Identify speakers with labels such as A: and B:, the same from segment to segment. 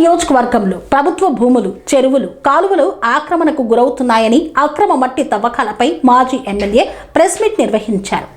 A: నియోజకవర్గంలో ప్రభుత్వ భూములు, చెరువులు, కాలువలు ఆక్రమణకు గురవుతున్నాయని, అక్రమ మట్టి తవ్వకాలపై మాజీ ఎమ్మెల్యే ప్రెస్ మీట్ నిర్వహించారు.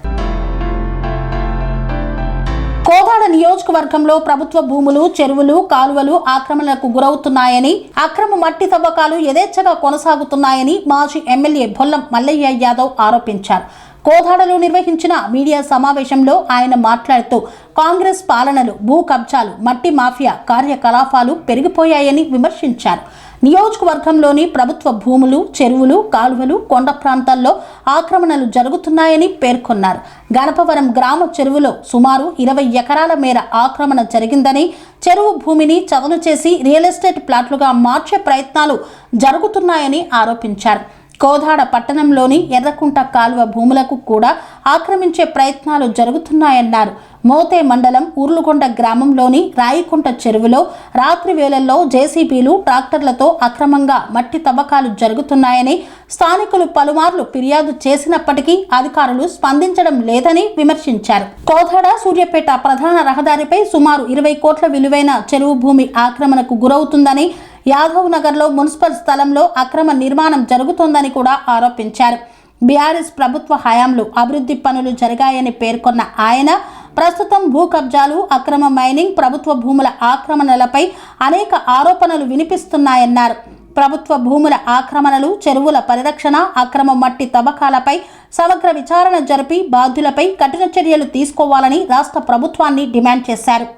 A: కోదాడ నియోజకవర్గంలో ప్రభుత్వ భూములు, చెరువులు, కాలువలు ఆక్రమణకు గురవుతున్నాయని, అక్రమ మట్టి తవ్వకాలు యథేచ్ఛగా కొనసాగుతున్నాయని మాజీ ఎమ్మెల్యే బొల్లం మల్లయ్య యాదవ్ ఆరోపించారు. కోదాడలో నిర్వహించిన మీడియా సమావేశంలో ఆయన మాట్లాడుతూ కాంగ్రెస్ పాలనలు, భూ కబ్జాలు, మట్టి మాఫియా కార్యకలాపాలు పెరిగిపోయాయని విమర్శించారు. నియోజకవర్గంలోని ప్రభుత్వ భూములు, చెరువులు, కాలువలు, కొండ ప్రాంతాల్లో ఆక్రమణలు జరుగుతున్నాయని పేర్కొన్నారు. గణపవరం గ్రామ చెరువులో సుమారు 20 ఎకరాల మేర ఆక్రమణ జరిగిందని, చెరువు భూమిని చదును చేసి రియల్ ఎస్టేట్ ప్లాట్లుగా మార్చే ప్రయత్నాలు జరుగుతున్నాయని ఆరోపించారు. కోదాడ పట్టణంలోని ఎర్రకుంట కాలువ భూములకు కూడా ఆక్రమించే ప్రయత్నాలు జరుగుతున్నాయన్నారు. మోతే మండలం ఉర్లుగొండ గ్రామంలోని రాయికుంట చెరువులో రాత్రి వేళల్లో జేసీబీలు, ట్రాక్టర్లతో అక్రమంగా మట్టి తవ్వకాలు జరుగుతున్నాయని, స్థానికులు పలుమార్లు ఫిర్యాదు చేసినప్పటికీ అధికారులు స్పందించడం లేదని విమర్శించారు. కోదాడ సూర్యాపేట ప్రధాన రహదారిపై సుమారు 20 కోట్ల విలువైన చెరువు భూమి ఆక్రమణకు గురవుతుందని, యాదవ్ నగర్లో మున్సిపల్ స్థలంలో అక్రమ నిర్మాణం జరుగుతోందని కూడా ఆరోపించారు. బీఆర్ఎస్ ప్రభుత్వ హయాంలో అభివృద్ధి పనులు జరిగాయని పేర్కొన్న ఆయన ప్రస్తుతం భూ కబ్జాలు, అక్రమ మైనింగ్, ప్రభుత్వ భూముల ఆక్రమణలపై అనేక ఆరోపణలు వినిపిస్తున్నాయన్నారు. ప్రభుత్వ భూముల ఆక్రమణలు, చెరువుల పరిరక్షణ, అక్రమ మట్టి తవ్వకాలపై సమగ్ర విచారణ జరిపి బాధ్యులపై కఠిన చర్యలు తీసుకోవాలని రాష్ట్ర ప్రభుత్వాన్ని డిమాండ్ చేశారు.